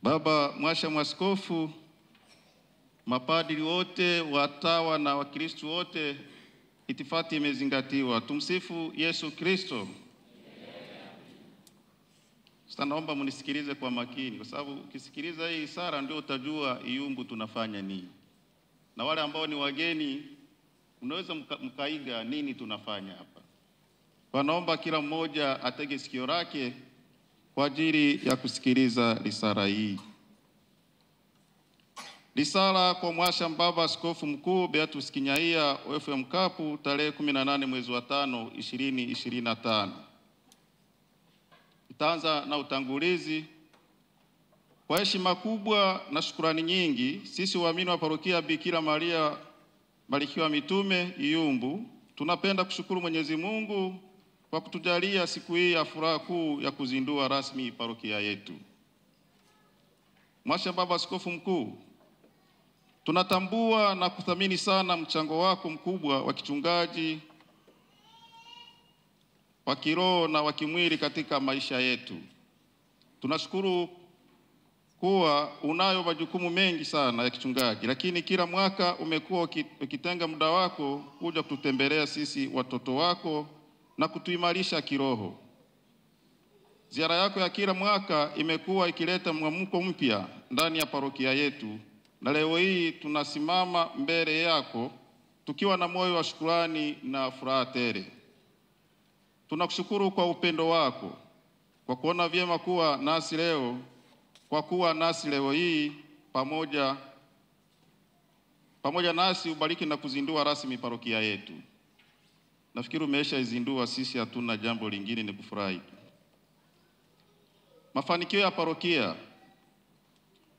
Baba Mwasha Mwaskofu, mapadri wote, watawa na Wakristo wote, itifaki imezingatiwa. Tumsifu Yesu Kristo. Sasa naomba munisikilize kwa makini, kwa sababu ukisikiliza hii sala ndio utajua Iyumbu tunafanya nini. Na wale ambao ni wageni unaweza mkaiga nini tunafanya hapa. Kwa naomba kila mmoja atege sikio lake kwa ajili ya kusikiliza risala hii. Risala kwa Mwasha Baba Askofu Mkuu Beatus Kinyaia OFM Kapu tarehe 18 mwezi wa 5 2025. Itaanza na utangulizi. Kwa heshima kubwa na shukrani nyingi, sisi waamini wa parokia Bikira Maria Barikiwa Mitume Iyumbu tunapenda kushukuru Mwenyezi Mungu kwa kutujalia siku hii ya furaha kuu ya kuzindua rasmi parokia yetu. Mwasha Baba Askofu Mkuu, tunatambua na kuthamini sana mchango wako mkubwa wa kichungaji, wa kiroho na wa kimwili katika maisha yetu. Tunashukuru kuwa unayo majukumu mengi sana ya kichungaji, lakini kila mwaka umekuwa ukitenga muda wako kuja kututembelea sisi watoto wako na kutuimarisha kiroho. Ziara yako ya kila mwaka imekuwa ikileta mwamko mpya ndani ya parokia yetu, na leo hii tunasimama mbele yako tukiwa na moyo wa shukrani na furaha tele. Tunakushukuru kwa upendo wako, kwa kuona vyema kuwa nasi leo, kwa kuwa nasi leo hii pamoja nasi ubariki na kuzindua rasmi parokia yetu. Nafikiri umeshaizindua, sisi hatuna jambo lingine, ni kufurahi. Mafanikio ya parokia.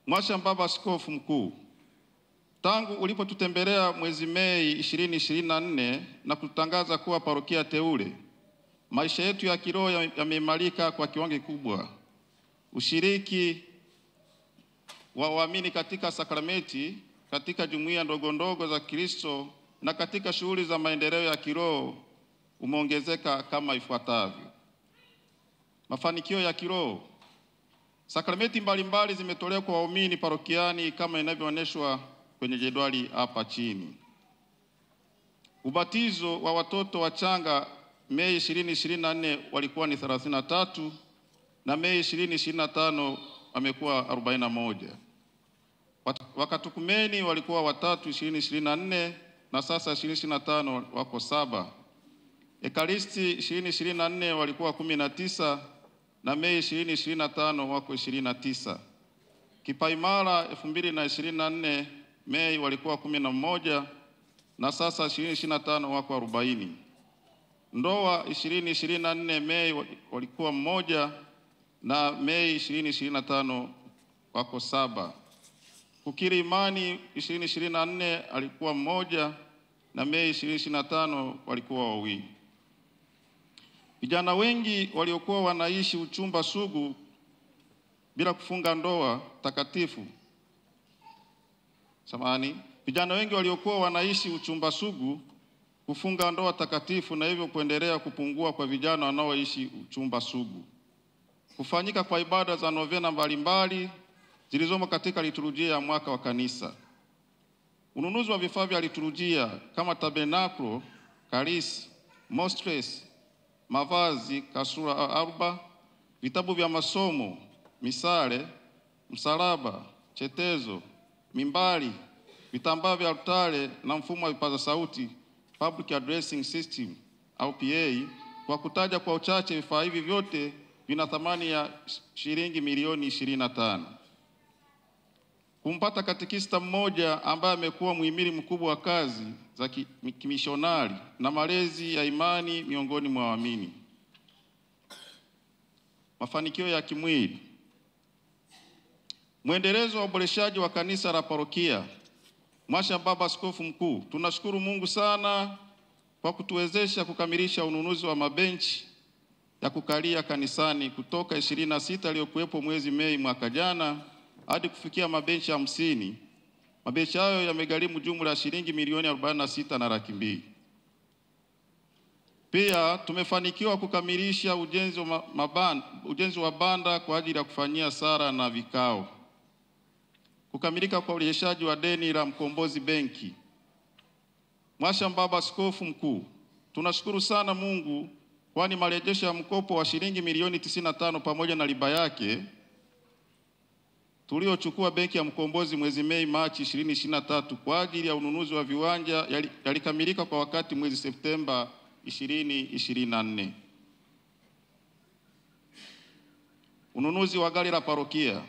Mwasha Baba Askofu Mkuu, tangu ulipotutembelea mwezi Mei 2024 na kutangaza kuwa parokia teule, maisha yetu ya kiroho yameimarika kwa kiwango kikubwa. Ushiriki wa waamini katika sakramenti, katika jumuiya ndogo ndogo za Kristo na katika shughuli za maendeleo ya kiroho umeongezeka kama ifuatavyo. Mafanikio ya kiroho. Sakramenti mbalimbali zimetolewa kwa waumini parokiani kama inavyoonyeshwa kwenye jedwali hapa chini. Ubatizo wa watoto wachanga Mei 2024 walikuwa ni 33 na Mei 2025 wamekuwa 41. Wakatukumeni walikuwa watatu 2024 na sasa 2025 wako 7. Ekaristi 2024 walikuwa 19 na Mei 2025 wako 29. Kipaimara 2024 Mei walikuwa 11 na sasa 2025 wako 40. Ndoa 2024 Mei walikuwa 1 na Mei 2025 wako 7. Kukiri imani 2024 alikuwa 1 na Mei 2025 walikuwa 2. Vijana wengi waliokuwa wanaishi uchumba sugu bila kufunga ndoa takatifu. Vijana wengi waliokuwa wanaishi uchumba sugu kufunga ndoa takatifu, na hivyo kuendelea kupungua kwa vijana wanaoishi uchumba sugu. Kufanyika kwa ibada za novena mbalimbali zilizomo katika liturujia ya mwaka wa kanisa. Ununuzi wa vifaa vya liturujia kama tabernakulo, karisi, mostres, mavazi, kasura arba, vitabu vya masomo, misale, msalaba, chetezo, mimbari, vitambaa vya altare na mfumo wa vipaza sauti, public addressing system au PA, kwa kutaja kwa uchache vifaa hivi vyote vina thamani ya shilingi milioni 25. Kumpata katekista mmoja ambaye amekuwa muhimili mkubwa wa kazi za kimishonari na malezi ya imani miongoni mwa waamini. Mafanikio ya kimwili. Mwendelezo wa uboreshaji wa kanisa la parokia. Mwasha Baba Askofu Mkuu, tunashukuru Mungu sana kwa kutuwezesha kukamilisha ununuzi wa mabenchi ya kukalia kanisani kutoka 26 yaliyokuwepo mwezi Mei mwaka jana hadi kufikia mabenchi 50. Mabenchi hayo yamegharimu jumla ya shilingi milioni 46 na laki mbili. Pia tumefanikiwa kukamilisha ujenzi wa banda kwa ajili ya kufanyia sala na vikao. kukamilika kwa urejeshaji wa deni la Mkombozi Benki. Mwashamba Baba Askofu Mkuu, tunashukuru sana Mungu kwani marejesho ya mkopo wa shilingi milioni 95 pamoja na riba yake tuliochukua benki ya Mkombozi mwezi Mei Machi 2023 kwa ajili ya ununuzi wa viwanja yalikamilika kwa wakati mwezi Septemba 2024. Ununuzi wa gari la parokia.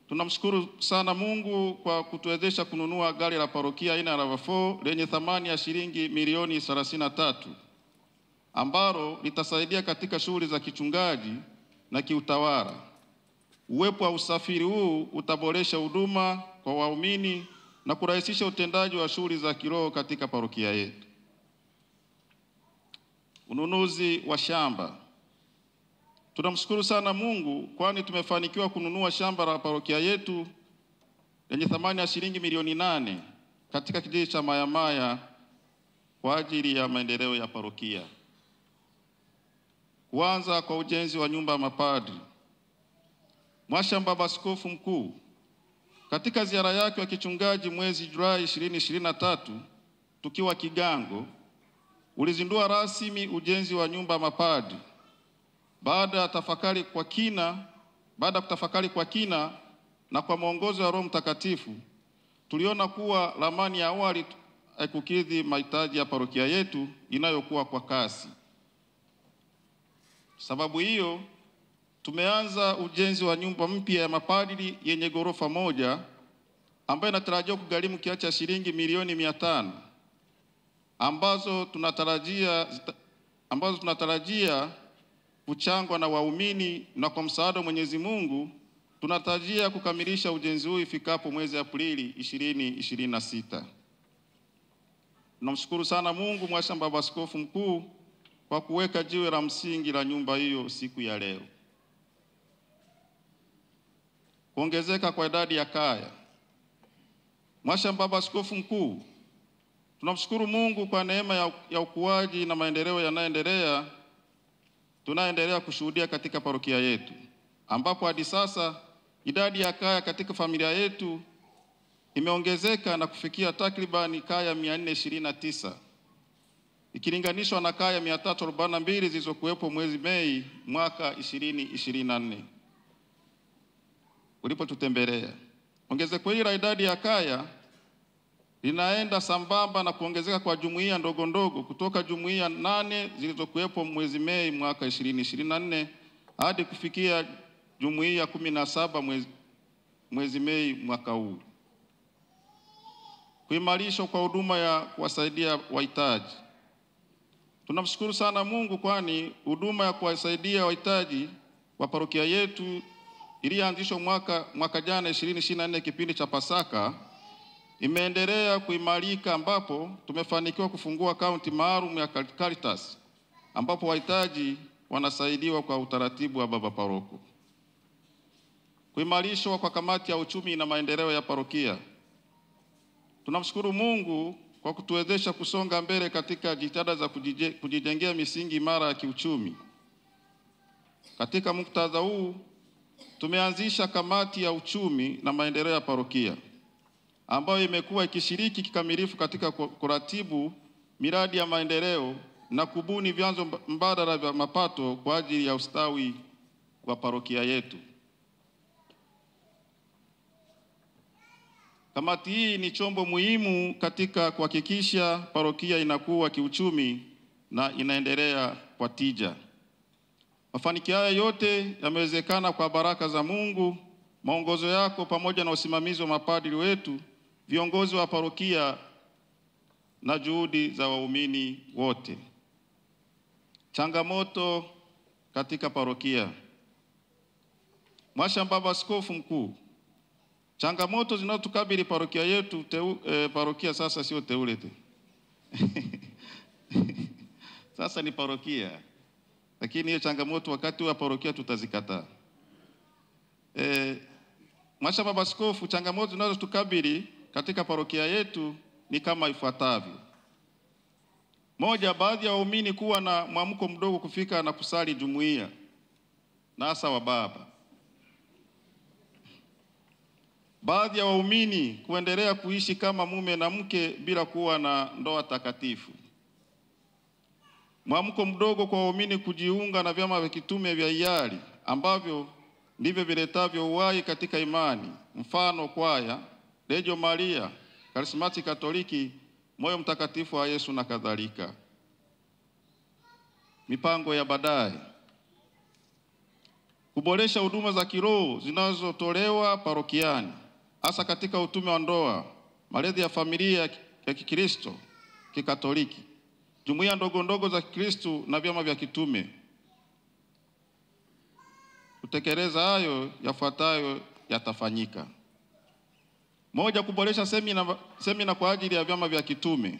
Tunamshukuru sana Mungu kwa kutuwezesha kununua gari la parokia aina ya RAV4 lenye thamani ya shilingi milioni 33 ambalo litasaidia katika shughuli za kichungaji na kiutawala. Uwepo wa usafiri huu utaboresha huduma kwa waumini na kurahisisha utendaji wa shughuli za kiroho katika parokia yetu. Ununuzi wa shamba. Tunamshukuru sana Mungu kwani tumefanikiwa kununua shamba la parokia yetu lenye thamani ya shilingi milioni 8 katika kijiji cha Mayamaya kwa ajili ya maendeleo ya parokia. Kuanza kwa ujenzi wa nyumba ya mapadri. Mwashamba Baba Askofu Mkuu, katika ziara yake ya kichungaji mwezi Julai 2023 tukiwa Kigango, ulizindua rasmi ujenzi wa nyumba ya mapadri. Baada ya kutafakari kwa kina na kwa mwongozo wa Roho Mtakatifu, tuliona kuwa ramani ya awali haikukidhi mahitaji ya parokia yetu inayokuwa kwa kasi. Sababu hiyo, tumeanza ujenzi wa nyumba mpya ya mapadri yenye ghorofa moja ambayo inatarajiwa kugharimu kiasi cha shilingi milioni 500 ambazo tunatarajia kuchangwa na waumini, na kwa msaada wa Mwenyezi Mungu tunatarajia kukamilisha ujenzi huu ifikapo mwezi Aprili 2026. Tunamshukuru sana Mungu Mwashamba Baba Askofu Mkuu kwa kuweka jiwe la msingi la nyumba hiyo siku ya leo. Kuongezeka kwa idadi ya kaya. Mwashamba Baba Askofu Mkuu, tunamshukuru Mungu kwa neema ya ukuaji na maendeleo tunaendelea kushuhudia katika parokia yetu, ambapo hadi sasa idadi ya kaya katika familia yetu imeongezeka na kufikia takribani kaya 429 ikilinganishwa na kaya 342 zilizokuwepo mwezi Mei mwaka 2024 ulipotutembelea. Ongezeko hili la idadi ya kaya linaenda sambamba na kuongezeka kwa jumuiya ndogo ndogo kutoka jumuiya 8 zilizokuwepo mwezi Mei mwaka 2024 hadi kufikia jumuiya 17 mwezi Mei mwaka huu. Kuimarishwa kwa huduma ya kuwasaidia wahitaji. Tunamshukuru sana Mungu kwani huduma ya kuwasaidia wahitaji wa parokia yetu ilianzishwa mwaka jana 2024 kipindi cha Pasaka imeendelea kuimarika, ambapo tumefanikiwa kufungua akaunti maalum ya Caritas ambapo wahitaji wanasaidiwa kwa utaratibu wa baba paroko. Kuimarishwa kwa kamati ya uchumi na maendeleo ya parokia. Tunamshukuru Mungu kwa kutuwezesha kusonga mbele katika jitihada za kujijengea misingi imara ya kiuchumi. Katika muktadha huu, tumeanzisha kamati ya uchumi na maendeleo ya parokia ambayo imekuwa ikishiriki kikamilifu katika kuratibu miradi ya maendeleo na kubuni vyanzo mbadala vya mapato kwa ajili ya ustawi wa parokia yetu. Kamati hii ni chombo muhimu katika kuhakikisha parokia inakuwa kiuchumi na inaendelea kwa tija. Mafanikio haya yote yamewezekana kwa baraka za Mungu, maongozo yako pamoja na usimamizi wa mapadri wetu, viongozi wa parokia na juhudi za waumini wote. Changamoto katika parokia. Mwashamba Baba Askofu Mkuu, changamoto zinazotukabili parokia yetu parokia sasa sio teule tu. Sasa ni parokia. Lakini hiyo changamoto wakati wa parokia tutazikataa. Mwashamba Baba Askofu, changamoto zinazotukabili katika parokia yetu ni kama ifuatavyo. Moja, baadhi ya waumini kuwa na mwamko mdogo kufika na kusali jumuiya na hasa wa baba. baadhi ya waumini kuendelea kuishi kama mume na mke bila kuwa na ndoa takatifu. Mwamko mdogo kwa waumini kujiunga na vyama vya kitume vya hiari ambavyo ndivyo viletavyo uhai katika imani, mfano kwaya, Reggio Maria, Karismati Katoliki, Moyo Mtakatifu wa Yesu na kadhalika. Mipango ya baadaye: kuboresha huduma za kiroho zinazotolewa parokiani, hasa katika utume wa ndoa, malezi ya familia ya Kikristo, Kikatoliki, jumuiya ndogo ndogo za Kikristo na vyama vya kitume. Kutekeleza hayo yafuatayo yatafanyika: moja, kuboresha semina kwa ajili ya vyama vya kitume.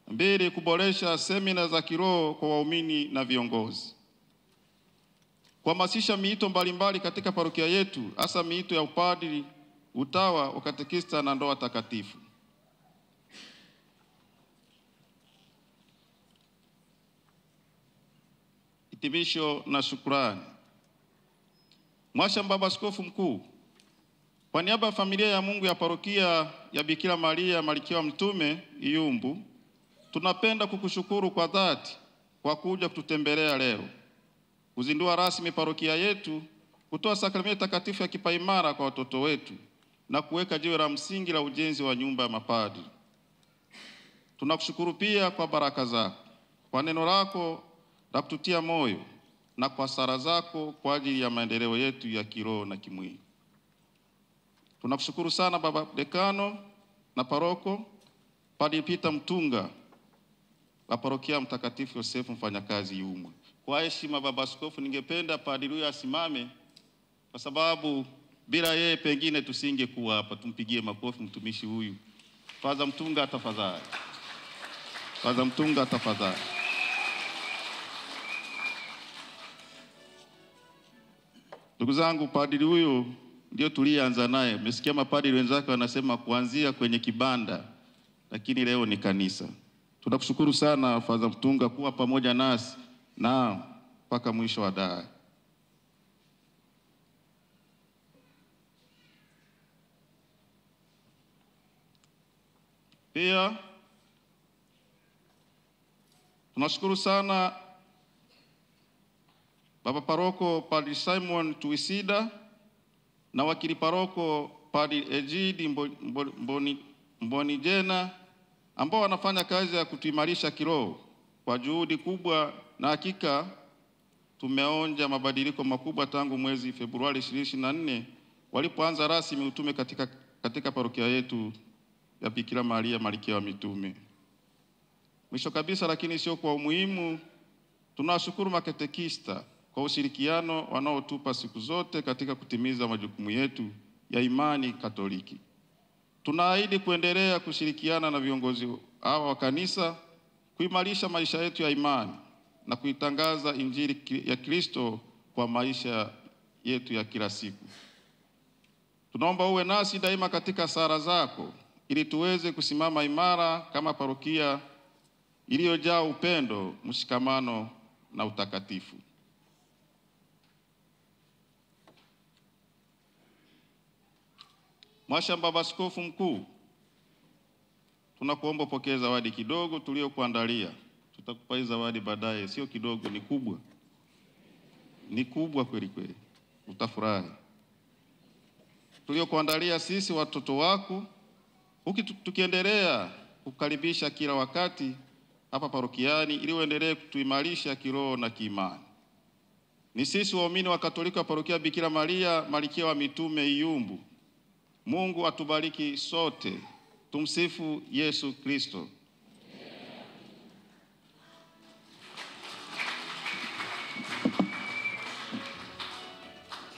2, kuboresha semina za kiroho kwa waumini na viongozi. Kuhamasisha miito mbalimbali katika parokia yetu, hasa miito ya upadri, utawa, ukatekista na ndoa takatifu. Hitimisho na shukrani. Mwasha Baba Askofu Mkuu, kwa niaba ya familia ya Mungu ya parokia ya Bikira Maria Malkia wa Mitume Iyumbu, tunapenda kukushukuru kwa dhati kwa kuja kututembelea leo, kuzindua rasmi parokia yetu, kutoa sakramenti takatifu ya kipaimara kwa watoto wetu na kuweka jiwe la msingi la ujenzi wa nyumba ya mapadri. Tunakushukuru pia kwa baraka zako, kwa neno lako la kututia moyo na kwa sala zako kwa ajili ya maendeleo yetu ya kiroho na kimwili. Tunakushukuru sana Baba Dekano na Paroko Padre Peter Mtunga wa Parokia Mtakatifu Yosefu Mfanyakazi Iyumbu. Kwa heshima Baba Askofu, ningependa padri huyu asimame kwa sababu bila yeye pengine tusingekuwa hapa. Tumpigie makofi mtumishi huyu. Padre Mtunga tafadhali. Padre Mtunga tafadhali. Ndugu zangu, padri huyu ndio tulianza naye. Mmesikia mapadri wenzake wanasema kuanzia kwenye kibanda, lakini leo ni kanisa. Tunakushukuru sana Padre Mtunga kuwa pamoja nasi na mpaka mwisho wa dai. Pia tunashukuru sana Baba Paroko Padre Simon Tuisida na wakili paroko Padre Ejidi Mbonijena ambao wanafanya kazi ya kutuimarisha kiroho kwa juhudi kubwa, na hakika tumeonja mabadiliko makubwa tangu mwezi Februari 2024 walipoanza rasmi utume katika parokia yetu ya Bikira Maria Malkia wa Mitume. Mwisho kabisa lakini sio kwa umuhimu, tunashukuru makatekista kwa ushirikiano wanaotupa siku zote katika kutimiza majukumu yetu ya imani Katoliki. Tunaahidi kuendelea kushirikiana na viongozi hawa wa kanisa kuimarisha maisha yetu ya imani na kuitangaza Injili ya Kristo kwa maisha yetu ya kila siku. Tunaomba uwe nasi daima katika sala zako ili tuweze kusimama imara kama parokia iliyojaa upendo, mshikamano na utakatifu. Mwasha Baba Askofu Mkuu, tunakuomba pokea zawadi kidogo tuliokuandalia. Tutakupa hii zawadi baadaye, sio kidogo, ni kubwa. Ni kubwa kweli kweli. Utafurahi. Tuliokuandalia sisi watoto wako, tukiendelea kukaribisha kila wakati hapa parokiani ili uendelee kutuimarisha kiroho na kiimani. Ni sisi waumini wa Katoliki wa Parokia Bikira Maria Malkia wa Mitume Iyumbu. Mungu atubariki sote. Tumsifu Yesu Kristo.